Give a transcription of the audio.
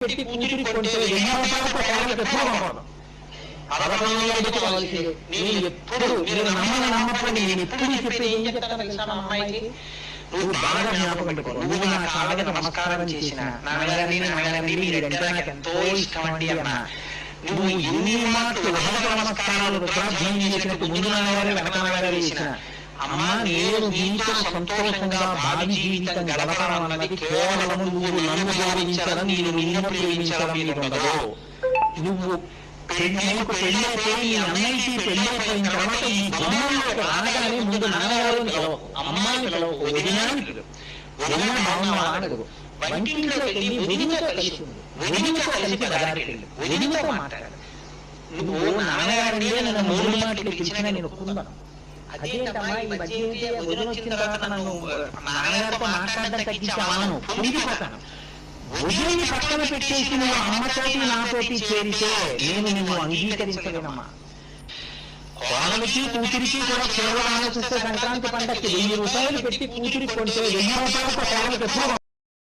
పెట్టి కూతురికి కొంటే 1000 రూపాయలతో కోడలికి ఎప్పుడు కొనకూడదు. 1100 కావాల్సిందే. నేను ఎప్పుడు మీరు నమ్మకపోండి, నేను ఎప్పుడు చెప్పేది ఏం చెప్తాను తెలుసా మా అమ్మాయికి, నువ్వు బాగా జ్ఞాపకం పెట్టుకో, నువ్వు నా కాళ్ళకి నమస్కారం చేసిన నాన్నగారిని మీరంటే నాకు ఎంతో ఇష్టం అండి అన్నా, నువ్వు ఎన్ని మాటలు ఉదక నమస్కారాలు రుద్రాధ్యాయం చేసినట్టు ముందు నాన్నగారు వెనక నాన్నగారు చేసిన అమ్మా, నేను నీతో సంతోషంగా భావి జీవితం గడపడం అన్నది కేవలం నువ్వు నన్ను గౌరవించడం, నేను నిన్ను ప్రేమించడం మీద ఉండదు. నువ్వు నీకు పెళ్ళైతే నీ అన్నయ్యకి పెళ్ళైపోయిన తర్వాత ఈ బొమ్మలోకి రానగానే ముందు నాన్నగారు పిలవకు, అమ్మాని పిలవకు, వదినాన్ని పిలువు. వదిన బాగున్నావా అడుగు. వంటింట్లోకి వెళ్ళి వదినతో కలిసి ఉంది, వదినతో కలిసి బజారుకి వెళ్ళి వదినతో మాట్లాడు. నువ్వు నాన్నగారంటే నన్ను 3 మాటలు పిలిచినా నేను ఒప్పుకున్నాను. అదేంటమ్మా ఈ మధ్య వదిన వచ్చిన తర్వాత నన్ను నాన్నగారితో మాట్లాడడం తగ్గించాను, పొంగిపోతాను. వదిలిని పక్కన పెట్టేసి నువ్వు అమ్మతోటి నాతోటి చేరితే నేను నిన్ను అంగీకరించలేనమ్మా. కోడలికి కూతురికి కూడా కేవలం ఆలోచిస్తే సంక్రాంతి పండక్కి 1000 రూపాయలు పెట్టి కూతురికి కొంటే 1000 రూపాయలతో కోడలికి ఎప్పుడు